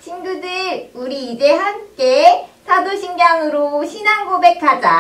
친구들, 우리 이제 함께 사도신경으로 신앙 고백하자.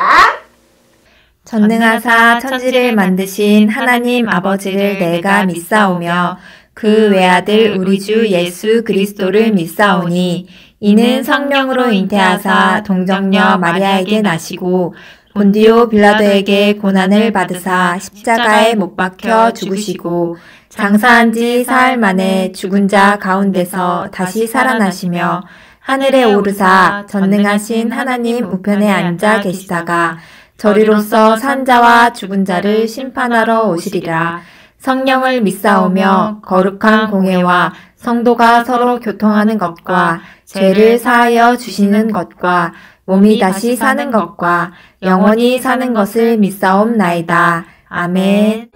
전능하사 천지를 만드신 하나님 아버지를 내가 믿사오며 그 외아들 우리 주 예수 그리스도를 믿사오니 이는 성령으로 잉태하사 동정녀 마리아에게 나시고 본디오 빌라도에게 고난을 받으사 십자가에 못 박혀 죽으시고 장사한 지 사흘 만에 죽은 자 가운데서 다시 살아나시며 하늘에 오르사 전능하신 하나님 우편에 앉아 계시다가 저리로서 산 자와 죽은 자를 심판하러 오시리라. 성령을 믿사오며 거룩한 공회와 성도가 서로 교통하는 것과 죄를 사하여 주시는 것과 몸이 다시 사는 것과 영원히 사는 것을 믿사옵나이다. 아멘.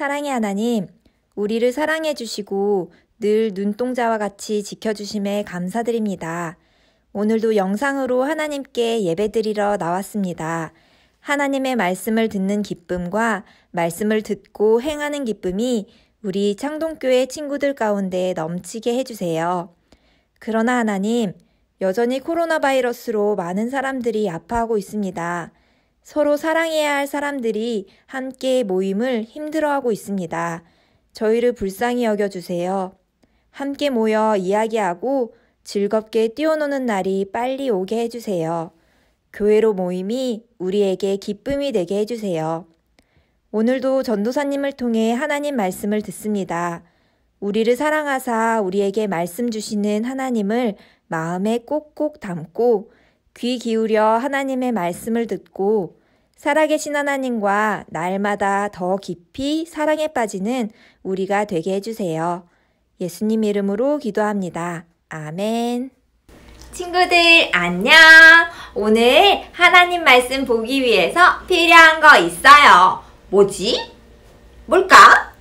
사랑의 하나님, 우리를 사랑해 주시고 늘 눈동자와 같이 지켜주심에 감사드립니다. 오늘도 영상으로 하나님께 예배드리러 나왔습니다. 하나님의 말씀을 듣는 기쁨과 말씀을 듣고 행하는 기쁨이 우리 창동교회 친구들 가운데 넘치게 해주세요. 그러나 하나님, 여전히 코로나 바이러스로 많은 사람들이 아파하고 있습니다. 서로 사랑해야 할 사람들이 함께 모임을 힘들어하고 있습니다. 저희를 불쌍히 여겨주세요. 함께 모여 이야기하고 즐겁게 뛰어노는 날이 빨리 오게 해주세요. 교회로 모임이 우리에게 기쁨이 되게 해주세요. 오늘도 전도사님을 통해 하나님 말씀을 듣습니다. 우리를 사랑하사 우리에게 말씀 주시는 하나님을 마음에 꼭꼭 담고 귀 기울여 하나님의 말씀을 듣고 살아계신 하나님과 날마다 더 깊이 사랑에 빠지는 우리가 되게 해주세요. 예수님 이름으로 기도합니다. 아멘. 친구들 안녕. 오늘 하나님 말씀 보기 위해서 필요한 거 있어요. 뭐지? 뭘까?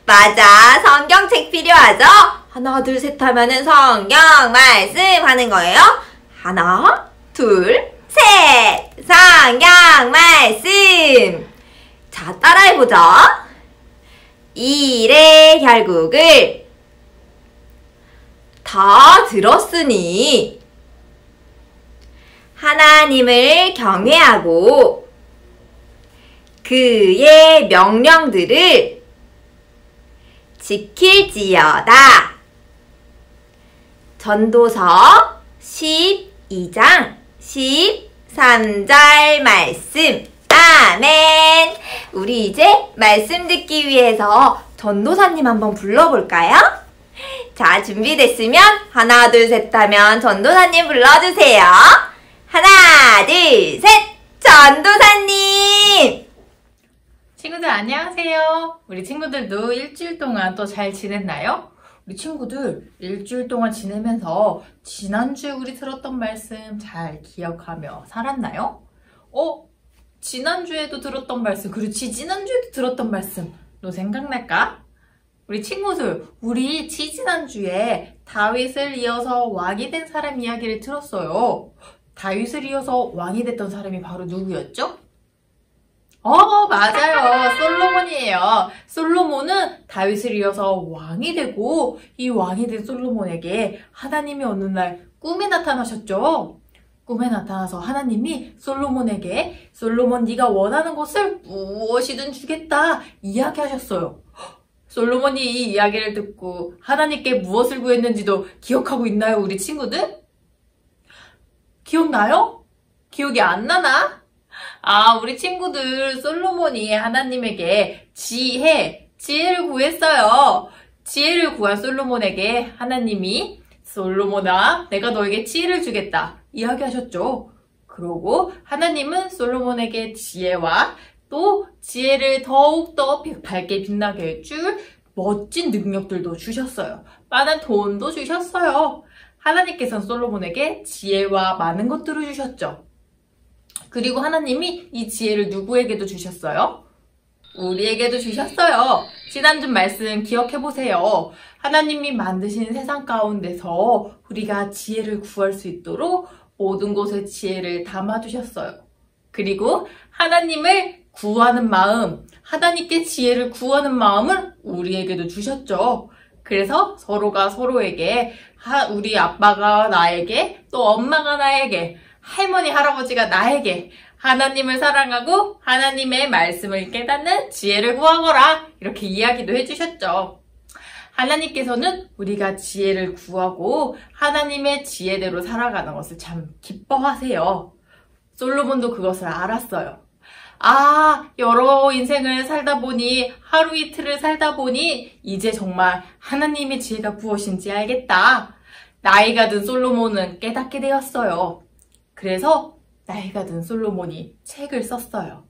맞아, 성경책 필요하죠? 하나 둘 셋 하면은 성경 말씀 하는 거예요. 하나 둘 셋, 성경 말씀. 자, 따라해보자. 일의 결국을 다 들었으니 하나님을 경외하고 그의 명령들을 지킬지어다. 전도서 12장 13절 말씀. 아멘. 우리 이제 말씀 듣기 위해서 전도사님 한번 불러볼까요? 자, 준비됐으면 하나 둘 셋 하면 전도사님 불러주세요. 하나 둘 셋, 전도사님. 친구들 안녕하세요. 우리 친구들도 일주일 동안 또 잘 지냈나요? 우리 친구들 일주일 동안 지내면서 지난주에 우리 들었던 말씀 잘 기억하며 살았나요? 지난주에도 들었던 말씀, 그렇지, 지난주에도 들었던 말씀 너 생각날까? 우리 친구들, 우리 지지난주에 다윗을 이어서 왕이 된 사람 이야기를 들었어요. 다윗을 이어서 왕이 됐던 사람이 바로 누구였죠? 맞아요. 솔로몬이에요. 솔로몬은 다윗을 이어서 왕이 되고 이 왕이 된 솔로몬에게 하나님이 어느 날 꿈에 나타나셨죠. 꿈에 나타나서 하나님이 솔로몬에게 솔로몬 네가 원하는 것을 무엇이든 주겠다 이야기하셨어요. 솔로몬이 이 이야기를 듣고 하나님께 무엇을 구했는지도 기억하고 있나요, 우리 친구들? 기억나요? 기억이 안 나나? 우리 친구들 솔로몬이 하나님에게 지혜를 구했어요. 지혜를 구한 솔로몬에게 하나님이 솔로몬아, 내가 너에게 지혜를 주겠다 이야기하셨죠. 그러고 하나님은 솔로몬에게 지혜와 또 지혜를 더욱더 밝게 빛나게 해줄 멋진 능력들도 주셨어요. 많은 돈도 주셨어요. 하나님께서는 솔로몬에게 지혜와 많은 것들을 주셨죠. 그리고 하나님이 이 지혜를 누구에게도 주셨어요? 우리에게도 주셨어요. 지난주 말씀 기억해보세요. 하나님이 만드신 세상 가운데서 우리가 지혜를 구할 수 있도록 모든 곳에 지혜를 담아주셨어요. 그리고 하나님을 구하는 마음, 하나님께 지혜를 구하는 마음을 우리에게도 주셨죠. 그래서 서로가 서로에게, 우리 아빠가 나에게, 또 엄마가 나에게, 할머니, 할아버지가 나에게 하나님을 사랑하고 하나님의 말씀을 깨닫는 지혜를 구하거라 이렇게 이야기도 해주셨죠. 하나님께서는 우리가 지혜를 구하고 하나님의 지혜대로 살아가는 것을 참 기뻐하세요. 솔로몬도 그것을 알았어요. 여러 인생을 살다 보니, 하루 이틀을 살다 보니 이제 정말 하나님의 지혜가 무엇인지 알겠다. 나이가 든 솔로몬은 깨닫게 되었어요. 그래서 나이가 든 솔로몬이 책을 썼어요.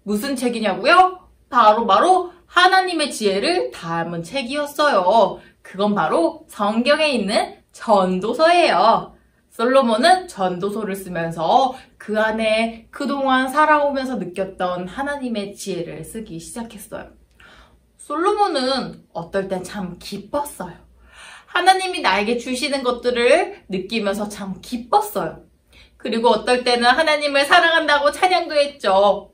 무슨 책이냐고요? 바로 하나님의 지혜를 담은 책이었어요. 그건 바로 성경에 있는 전도서예요. 솔로몬은 전도서를 쓰면서 그 안에 그동안 살아오면서 느꼈던 하나님의 지혜를 쓰기 시작했어요. 솔로몬은 어떨 땐 참 기뻤어요. 하나님이 나에게 주시는 것들을 느끼면서 참 기뻤어요. 그리고 어떨 때는 하나님을 사랑한다고 찬양도 했죠.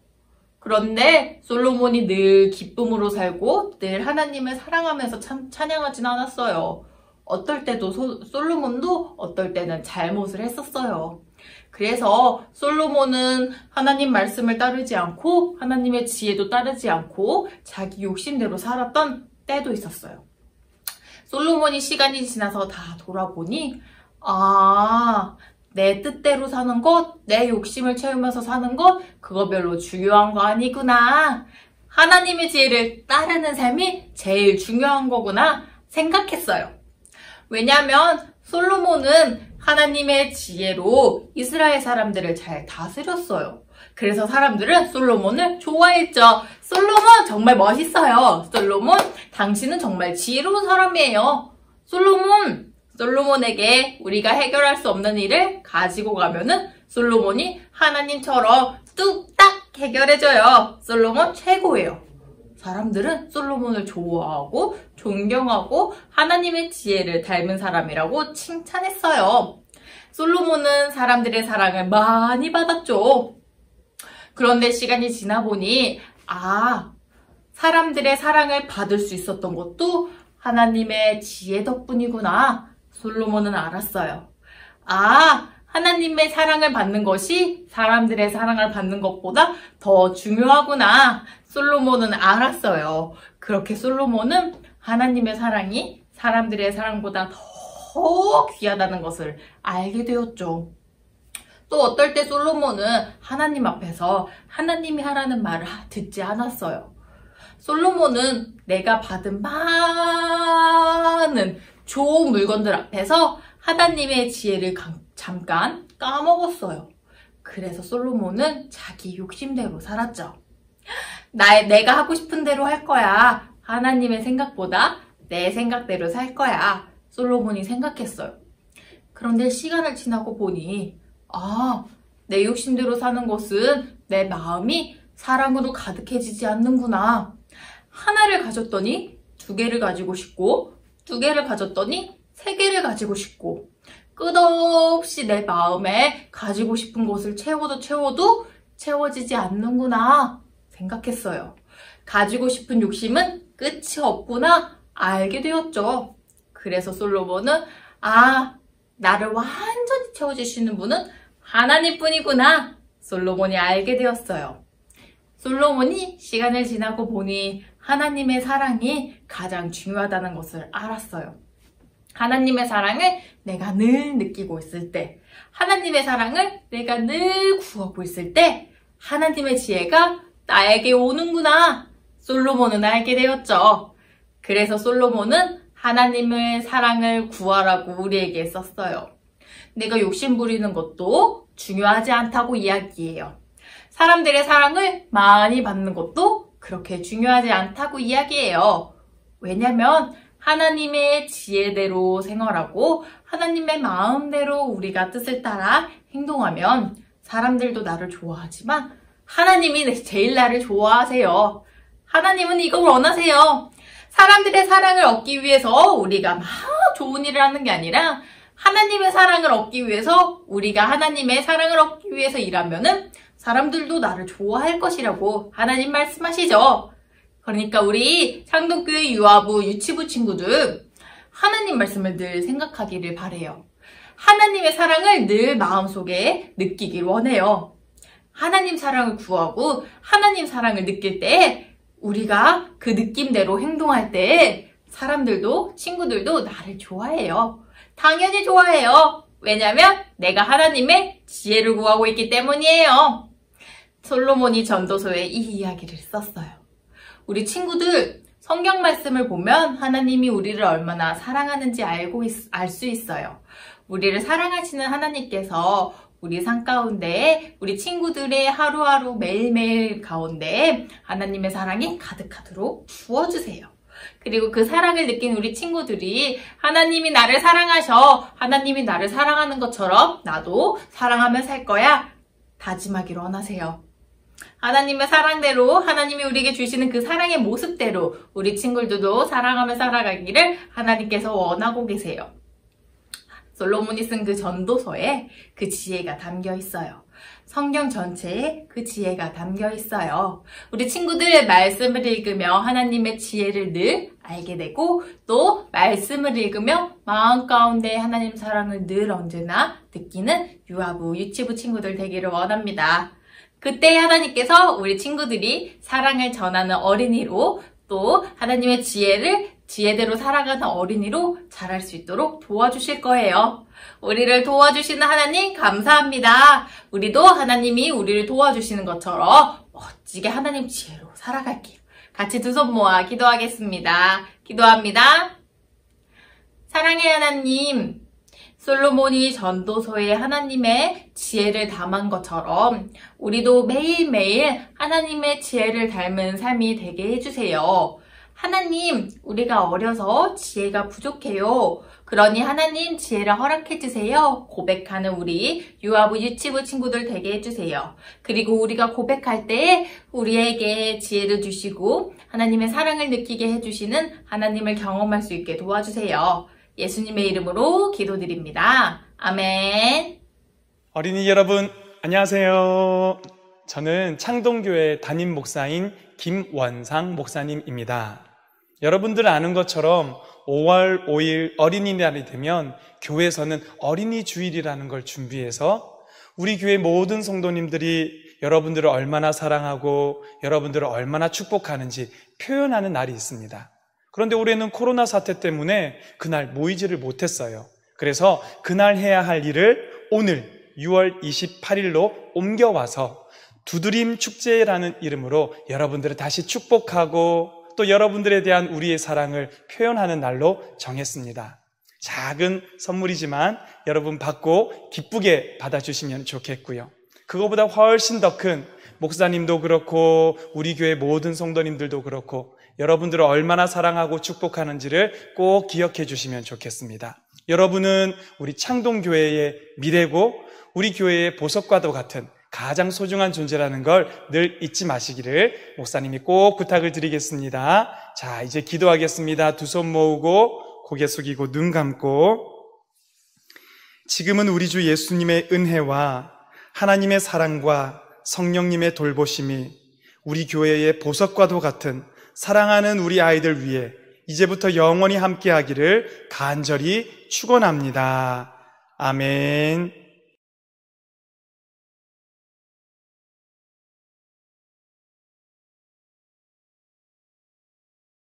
그런데 솔로몬이 늘 기쁨으로 살고 늘 하나님을 사랑하면서 찬양하진 않았어요. 어떨 때도 솔로몬도 어떨 때는 잘못을 했었어요. 그래서 솔로몬은 하나님 말씀을 따르지 않고 하나님의 지혜도 따르지 않고 자기 욕심대로 살았던 때도 있었어요. 솔로몬이 시간이 지나서 다 돌아보니 내 뜻대로 사는 것, 내 욕심을 채우면서 사는 것, 그거 별로 중요한 거 아니구나. 하나님의 지혜를 따르는 삶이 제일 중요한 거구나 생각했어요. 왜냐하면 솔로몬은 하나님의 지혜로 이스라엘 사람들을 잘 다스렸어요. 그래서 사람들은 솔로몬을 좋아했죠. 솔로몬 정말 멋있어요. 솔로몬, 당신은 정말 지혜로운 사람이에요. 솔로몬에게 우리가 해결할 수 없는 일을 가지고 가면은 솔로몬이 하나님처럼 뚝딱 해결해줘요. 솔로몬 최고예요. 사람들은 솔로몬을 좋아하고 존경하고 하나님의 지혜를 닮은 사람이라고 칭찬했어요. 솔로몬은 사람들의 사랑을 많이 받았죠. 그런데 시간이 지나 보니 사람들의 사랑을 받을 수 있었던 것도 하나님의 지혜 덕분이구나. 솔로몬은 알았어요. 하나님의 사랑을 받는 것이 사람들의 사랑을 받는 것보다 더 중요하구나. 솔로몬은 알았어요. 그렇게 솔로몬은 하나님의 사랑이 사람들의 사랑보다 더 귀하다는 것을 알게 되었죠. 또 어떨 때 솔로몬은 하나님 앞에서 하나님이 하라는 말을 듣지 않았어요. 솔로몬은 내가 받은 많은 좋은 물건들 앞에서 하나님의 지혜를 잠깐 까먹었어요. 그래서 솔로몬은 자기 욕심대로 살았죠. 내가 하고 싶은 대로 할 거야. 하나님의 생각보다 내 생각대로 살 거야. 솔로몬이 생각했어요. 그런데 시간을 지나고 보니 내 욕심대로 사는 것은 내 마음이 사랑으로 가득해지지 않는구나. 하나를 가졌더니 2개를 가지고 싶고 2개를 가졌더니 3개를 가지고 싶고 끝없이 내 마음에 가지고 싶은 것을 채워도 채워지지 않는구나 생각했어요. 가지고 싶은 욕심은 끝이 없구나 알게 되었죠. 그래서 솔로몬은 나를 완전히 채워주시는 분은 하나님뿐이구나 솔로몬이 알게 되었어요. 솔로몬이 시간을 지나고 보니 하나님의 사랑이 가장 중요하다는 것을 알았어요. 하나님의 사랑을 내가 늘 느끼고 있을 때, 하나님의 사랑을 내가 늘 구하고 있을 때 하나님의 지혜가 나에게 오는구나 솔로몬은 알게 되었죠. 그래서 솔로몬은 하나님의 사랑을 구하라고 우리에게 썼어요. 내가 욕심 부리는 것도 중요하지 않다고 이야기해요. 사람들의 사랑을 많이 받는 것도 그렇게 중요하지 않다고 이야기해요. 왜냐면 하나님의 지혜대로 생활하고 하나님의 마음대로 우리가 뜻을 따라 행동하면 사람들도 나를 좋아하지만 하나님이 제일 나를 좋아하세요. 하나님은 이걸 원하세요. 사람들의 사랑을 얻기 위해서 우리가 막 좋은 일을 하는 게 아니라 하나님의 사랑을 얻기 위해서 우리가 하나님의 사랑을 얻기 위해서 일하면은 사람들도 나를 좋아할 것이라고 하나님 말씀하시죠. 그러니까 우리 창동교회 유아부 유치부 친구들 하나님 말씀을 늘 생각하기를 바래요. 하나님의 사랑을 늘 마음속에 느끼길 원해요. 하나님 사랑을 구하고 하나님 사랑을 느낄 때 우리가 그 느낌대로 행동할 때 사람들도 친구들도 나를 좋아해요. 당연히 좋아해요. 왜냐면 내가 하나님의 지혜를 구하고 있기 때문이에요. 솔로몬이 전도서에 이 이야기를 썼어요. 우리 친구들 성경 말씀을 보면 하나님이 우리를 얼마나 사랑하는지 알 수 있어요. 우리를 사랑하시는 하나님께서 우리 삶 가운데 우리 친구들의 하루하루 매일매일 가운데 하나님의 사랑이 가득하도록 부어주세요. 그리고 그 사랑을 느낀 우리 친구들이 하나님이 나를 사랑하셔. 하나님이 나를 사랑하는 것처럼 나도 사랑하며 살 거야. 다짐하기를 원하세요. 하나님의 사랑대로, 하나님이 우리에게 주시는 그 사랑의 모습대로 우리 친구들도 사랑하며 살아가기를 하나님께서 원하고 계세요. 솔로몬이 쓴 그 전도서에 그 지혜가 담겨 있어요. 성경 전체에 그 지혜가 담겨 있어요. 우리 친구들 말씀을 읽으며 하나님의 지혜를 늘 알게 되고 또 말씀을 읽으며 마음 가운데 하나님 사랑을 늘 언제나 느끼는 유아부, 유치부 친구들 되기를 원합니다. 그때 하나님께서 우리 친구들이 사랑을 전하는 어린이로 또 하나님의 지혜대로 살아가는 어린이로 자랄 수 있도록 도와주실 거예요. 우리를 도와주시는 하나님 감사합니다. 우리도 하나님이 우리를 도와주시는 것처럼 멋지게 하나님 지혜로 살아갈게요. 같이 두 손 모아 기도하겠습니다. 기도합니다. 사랑의 하나님, 솔로몬이 전도서에 하나님의 지혜를 담은 것처럼 우리도 매일매일 하나님의 지혜를 닮은 삶이 되게 해주세요. 하나님, 우리가 어려서 지혜가 부족해요. 그러니 하나님 지혜를 허락해주세요. 고백하는 우리 유아부, 유치부 친구들 되게 해주세요. 그리고 우리가 고백할 때 우리에게 지혜를 주시고 하나님의 사랑을 느끼게 해주시는 하나님을 경험할 수 있게 도와주세요. 예수님의 이름으로 기도드립니다. 아멘. 어린이 여러분, 안녕하세요. 저는 창동교회 담임 목사인 김원상 목사님입니다. 여러분들 아는 것처럼 5월 5일 어린이날이 되면 교회에서는 어린이 주일이라는 걸 준비해서 우리 교회 모든 성도님들이 여러분들을 얼마나 사랑하고 여러분들을 얼마나 축복하는지 표현하는 날이 있습니다. 그런데 올해는 코로나 사태 때문에 그날 모이지를 못했어요. 그래서 그날 해야 할 일을 오늘 6월 28일로 옮겨와서 두드림 축제라는 이름으로 여러분들을 다시 축복하고 또 여러분들에 대한 우리의 사랑을 표현하는 날로 정했습니다. 작은 선물이지만 여러분 받고 기쁘게 받아주시면 좋겠고요. 그거보다 훨씬 더 큰 목사님도 그렇고 우리 교회 모든 성도님들도 그렇고 여러분들을 얼마나 사랑하고 축복하는지를 꼭 기억해 주시면 좋겠습니다. 여러분은 우리 창동교회의 미래고 우리 교회의 보석과도 같은 가장 소중한 존재라는 걸 늘 잊지 마시기를 목사님이 꼭 부탁을 드리겠습니다. 자, 이제 기도하겠습니다. 두 손 모으고 고개 숙이고 눈 감고 지금은 우리 주 예수님의 은혜와 하나님의 사랑과 성령님의 돌보심이 우리 교회의 보석과도 같은 사랑하는 우리 아이들 위해 이제부터 영원히 함께하기를 간절히 축원합니다. 아멘.